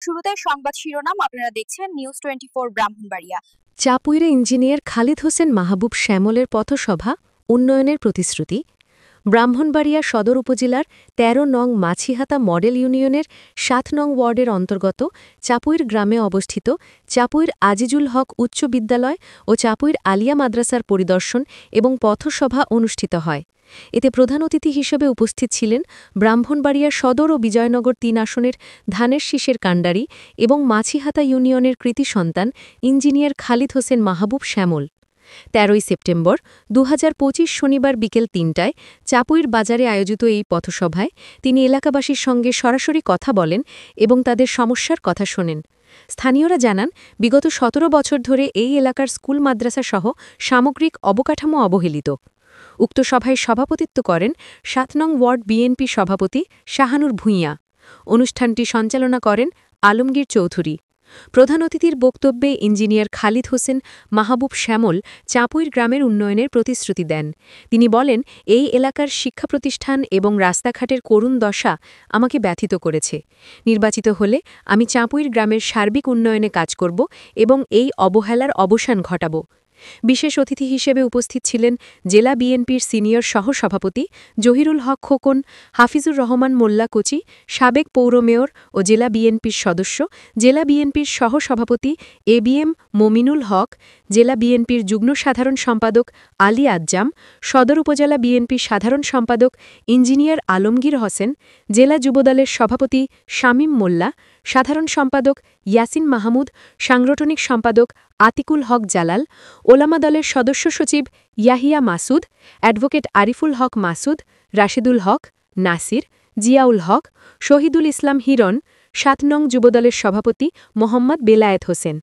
শুরুতে সংবাদ শিরোনাম আপনারা দেখছেন নিউজ 24 ব্রাহ্মণবাড়িয়া। চাপুইরে ইঞ্জিনিয়ার খালিদ হোসেন মাহবুব শ্যামলের পথসভা উন্নয়নের প্রতিশ্রুতি। ব্রাহ্মণবাড়িয়া সদর উপজেলার ১৩ নং মাছিহাতা মডেল ইউনিয়নের ৭ নং ওয়ার্ডের অন্তর্গত চাপুইর গ্রামে অবস্থিত চাপুইর আজিজুল হক উচ্চ বিদ্যালয় ও চাপুইর আলিয়া মাদ্রাসার পরিদর্শন এবং পথসভা অনুষ্ঠিত হয়। এতে প্রধান অতিথি হিসেবে উপস্থিত ছিলেন ব্রাহ্মণবাড়িয়া সদর ও বিজয়নগর ৩ আসনের ধানের শীষের কাণ্ডারি এবং মাছিহাতা ইউনিয়নের কৃতি সন্তান ইঞ্জিনিয়ার খালিদ হোসেন মাহবুব শ্যামল। ১৩ সেপ্টেম্বর ২০২৫ শনিবার বিকেল ৩টায় চাপুইর বাজারে আয়োজিত এই পথসভায় তিনি এলাকাবাসীর সঙ্গে সরাসরি কথা বলেন এবং তাদের সমস্যার কথা শোনেন। স্থানীয়রা জানান, বিগত ১৭ বছর ধরে এই এলাকার স্কুল মাদ্রাসা সহ সামগ্রিক অবকাঠামো অবহেলিত। উক্ত সভায় সভাপতিত্ব করেন ৭ নং ওয়ার্ড বিএনপি সভাপতি শাহানুর ভূঁইয়া। অনুষ্ঠানটি সঞ্চালনা করেন আলমগীর চৌধুরী। প্রধান অতিথির বক্তব্যে ইঞ্জিনিয়ার খালিদ হোসেন মাহবুব শ্যামল চাপুইর গ্রামের উন্নয়নের প্রতিশ্রুতি দেন। তিনি বলেন, এই এলাকার শিক্ষা প্রতিষ্ঠান এবং রাস্তাঘাটের করুণ দশা আমাকে ব্যথিত করেছে। নির্বাচিত হলে আমি চাপুইর গ্রামের সার্বিক উন্নয়নে কাজ করব এবং এই অবহেলার অবসান ঘটাব। বিশেষ অতিথি হিসেবে উপস্থিত ছিলেন জেলা বিএনপির সিনিয়র সহসভাপতি জহিরুল হক খোকন, হাফিজুর রহমান মোল্লা কোচি, সাবেক পৌর মেয়র ও জেলা বিএনপির সদস্য, জেলা বিএনপির সহসভাপতি এবিএম মমিনুল হক, জেলা বিএনপির যুগ্ম সাধারণ সম্পাদক আলী আজ্জাম, সদর উপজেলা বিএনপির সাধারণ সম্পাদক ইঞ্জিনিয়ার আলমগীর হোসেন, জেলা যুবদলের সভাপতি শামীম মোল্লা, সাধারণ সম্পাদক ইয়াসিন মাহমুদ, সাংগঠনিক সম্পাদক আতিকুল হক জালাল, ওলামা দলের সদস্য সচিব ইয়াহিয়া মাসুদ, অ্যাডভোকেট আরিফুল হক মাসুদ, রাশেদুল হক, নাসির, জিয়াউল হক, শহীদুল ইসলাম হিরণ, ৭ নং যুবদলের সভাপতি মোহাম্মদ বেলায়েত হোসেন।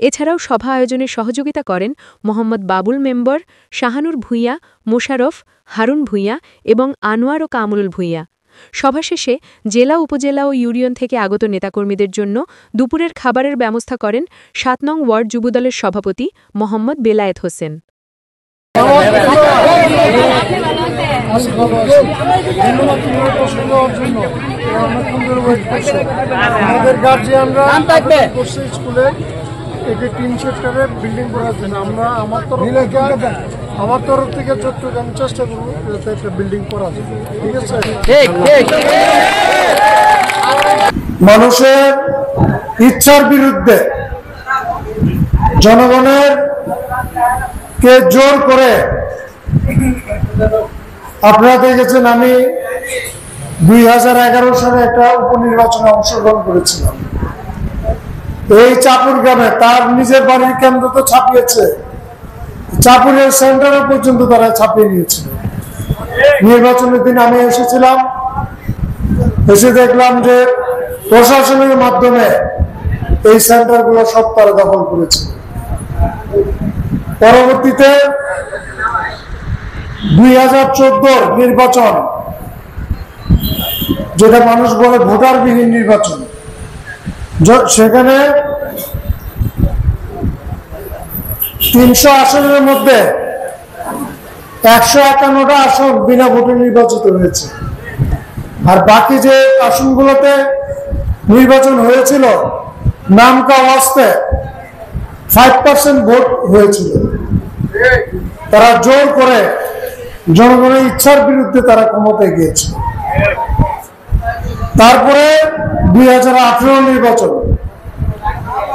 এছাড়াও সভা আয়োজনে সহযোগিতা করেন মোহাম্মদ বাবুল মেম্বর, শাহানুর ভূঁইয়া, মোশারফ, হারুন ভূঁইয়া এবং আনোয়ার ও কামরুল ভূঁইয়া। সভা শেষে জেলা, উপজেলা ও ইউনিয়ন থেকে আগত নেতাকর্মীদের জন্য দুপুরের খাবারের ব্যবস্থা করেন ৭ নং ওয়ার্ড যুবদলের সভাপতি মোহাম্মদ বেলায়েত হোসেন। আমাদের গার্জিয়ানরা স্কুলে একটি ৩ সেক্টরের বিল্ডিং করার জন্য আমরা আমার তরফ থেকে যতটুকু আমি চেষ্টা করবো যাতে একটা বিল্ডিং করা যায়। ঠিক আছে, মানুষের ইচ্ছার বিরুদ্ধে জনগণের কে জোর করে আপনারা দেখেছেন, আমি ২০১১ সালে একটা উপনির্বাচনে অংশগ্রহণ করেছিলাম এই চাপুর গ্রামে। তার নিজের বাড়ির কেন্দ্র তো ছাপিয়েছে, চাপুরের সেন্টারও পর্যন্ত তারা ছাপিয়ে নিয়েছিল। নির্বাচনের দিন আমি এসেছিলাম, এসে দেখলাম যে প্রশাসনের মাধ্যমে এই সেন্টারগুলো সব তারা দখল করেছে। পরবর্তীতে ২০১৪ নির্বাচন, যেটা মানুষ বলে ভোটারবিহীন নির্বাচন, সেখানে ৩০০ আসনের মধ্যে ১৫১টা আসন বিনা ভোটে নির্বাচিত হয়েছে। আর বাকি যে আসনগুলোতে নির্বাচন হয়েছিল নাম কা ওয়াস্তে 5% ভোট হয়েছিল। তারা জোর করে জনগণের ইচ্ছার বিরুদ্ধে তারা ক্ষমতায় গিয়েছে। তারপরে ২০১৮ নির্বাচন,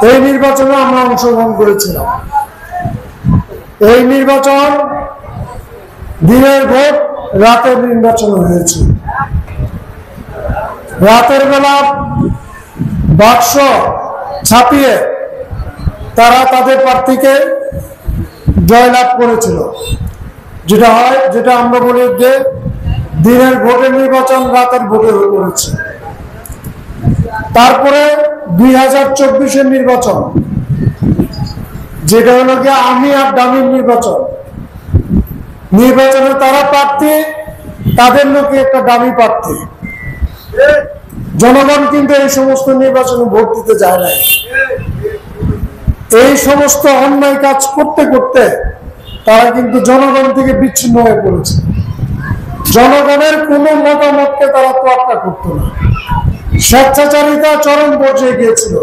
এই নির্বাচনে আমরা অংশগ্রহণ করেছিলাম। এই নির্বাচন দিনের ভোট, রাতের নির্বাচন হয়েছে। রাতের বেলা বাক্স ছাপিয়ে তারা তাদের প্রার্থীকে জয়লাভ করেছিল। যেটা আমরা বলি যে দিনের ভোটের নির্বাচন রাতের ভোটে করেছে। তারপরে ২০২৪ নির্বাচন, যেটা হলো গিয়ে আমি আর দামির নির্বাচনে তারা প্রার্থী, তাদের লোকে একটা দামি প্রার্থী। জনগণ কিন্তু এই সমস্ত নির্বাচনে ভোট দিতে যায় না। এই সমস্ত অন্যায় কাজ করতে করতে তারা কিন্তু জনগণ থেকে বিচ্ছিন্ন হয়ে পড়েছে। জনগণের কোনো মতামতকে তারা তোয়াক্কা করত না। স্বেচ্ছাচারিতা চরম পর্যায়ে গিয়েছিল।